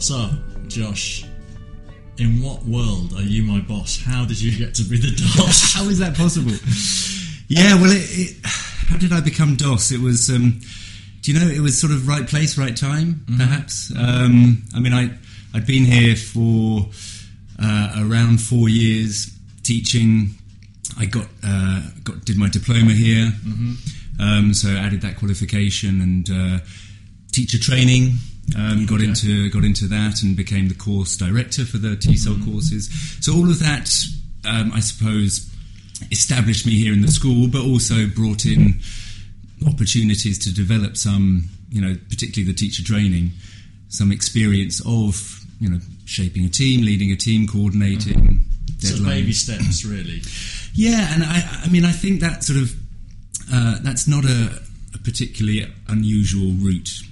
So, Josh, in what world are you my boss? How did you get to be the DoS? How is that possible? Yeah, well, how did I become DoS? It was, it was sort of right place, right time, perhaps. I mean, I'd been here for around 4 years teaching. I did my diploma here, so I added that qualification and teacher training. Got into that and became the course director for the TESOL courses. So all of that, I suppose, established me here in the school, but also brought in opportunities to develop some, particularly the teacher training, some experience of, shaping a team, leading a team, coordinating. So baby steps, really. Yeah, and I think that sort of that's not a particularly unusual route.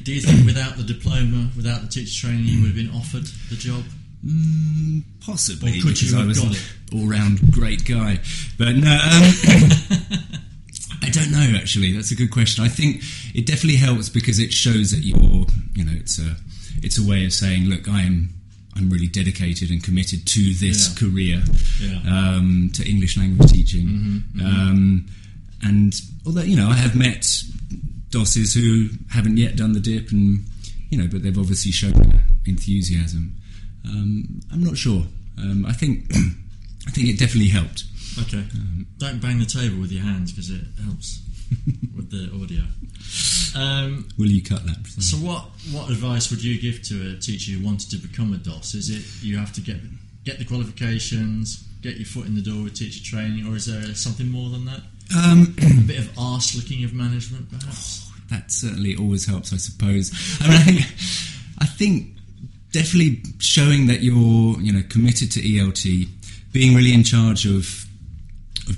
Do you think without the diploma, without the teacher training, you would have been offered the job? Possibly, or could because you have I was got an it? all-round great guy. But no, I don't know. Actually, that's a good question. I think it definitely helps because it shows that you're, it's a way of saying, look, I'm really dedicated and committed to this career, to English language teaching. And although, I have met DOSes who haven't yet done the DIP and, but they've obviously shown enthusiasm. I'm not sure. I think it definadvice helped. Okay. Don't bang the table with your hands because it helps with the audio. Will you cut that? So what advice would you give to a teacher who wanted to become a DOS? Is it you have to get the qualifications, get your foot in the door with teacher training, or is there something more than that? A bit of arse-licking of management, perhaps? That certainly always helps, I suppose. I think definitely showing that you're, committed to ELT, being really in charge of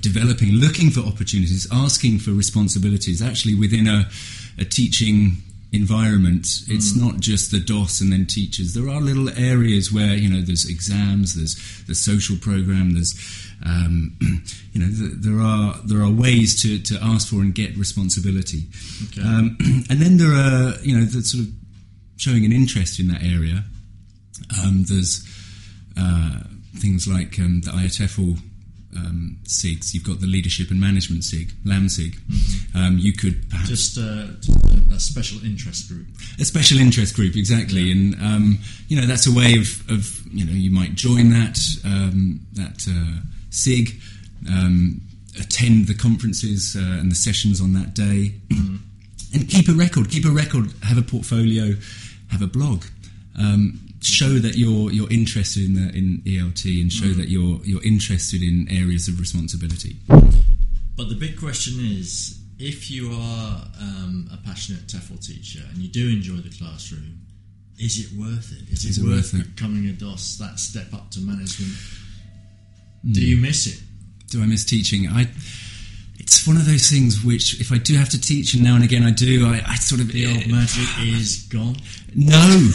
developing, looking for opportunities, asking for responsibilities, actually within a teaching environment. It's not just the DOS and then teachers. There are little areas where, there's exams, there's the social program, there's, there are ways to ask for and get responsibility. Okay. And then there are, the sort of showing an interest in that area. There's things like the TEFL SIGs. You've got the Leadership and Management SIG, LAM SIG. You could perhaps just a special interest group. A special interest group, exactly. And that's a way of you might join that SIG, attend the conferences and the sessions on that day, and keep a record. Have a portfolio, have a blog. Show that you're interested in ELT and show that you're interested in areas of responsibility. But the big question is, if you are a passionate TEFL teacher and you do enjoy the classroom, is it worth it? Is it worth becoming a DOS, that step up to management? Do you miss it? Do I miss teaching? It's one of those things which, if I do have to teach, and now and again I do, I sort of... The old magic is gone? No!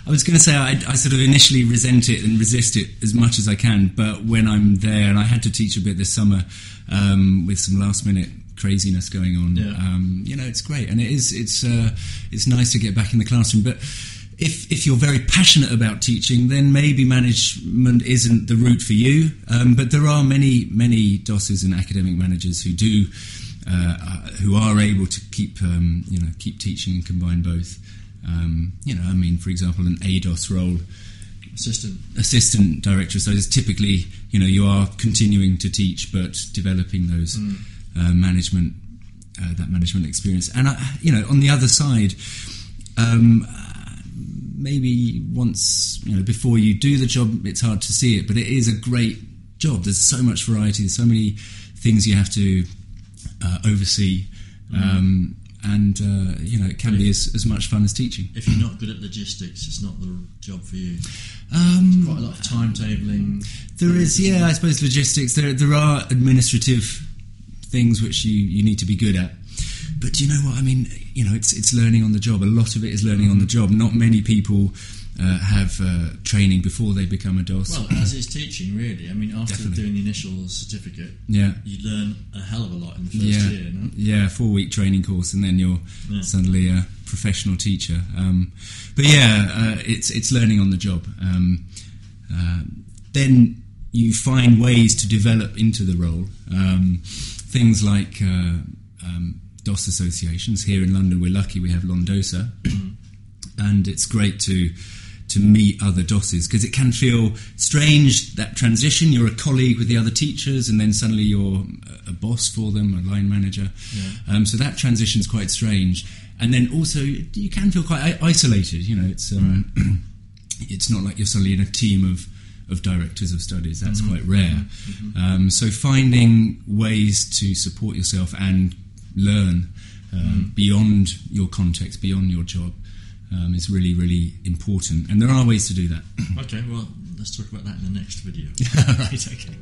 I was going to say I sort of initially resent it and resist it as much as I can, but when I'm there, and I had to teach a bit this summer with some last-minute craziness going on, it's great, and it's nice to get back in the classroom. But if you're very passionate about teaching, then maybe management isn't the route for you. But there are many DOSes and academic managers who do who are able to keep teaching and combine both. For example, an ADOS role, assistant director of studies, typically, you are continuing to teach but developing those management experience. And on the other side, maybe once before you do the job, it's hard to see it, but it is a great job. There's so much variety. There's so many things you have to oversee. And it can be as much fun as teaching. If you're not good at logistics, it's not the job for you. There's quite a lot of timetabling. There is, I suppose logistics. There are administrative things which you need to be good at. But you know what I mean? It's learning on the job. A lot of it is learning on the job. Not many people have training before they become a DoS. Well, as is teaching, really. I mean, after Definitely. doing the initial certificate, you learn a hell of a lot in the first year, no? Yeah, 4-week training course, and then you're suddenly a professional teacher. It's learning on the job. Then you find ways to develop into the role. Things like DoS associations. Here in London, we're lucky we have Londosa, and it's great to meet other DoSes, because it can feel strange, that transition. You're a colleague with the other teachers, and then suddenly you're a boss for them, a line manager. So that transition's quite strange. And then also you can feel quite isolated. It's it's not like you're suddenly in a team of directors of studies. That's quite rare. So finding ways to support yourself and learn beyond your context, beyond your job, is really, really important. And there are ways to do that. Okay, well, let's talk about that in the next video. Right, okay.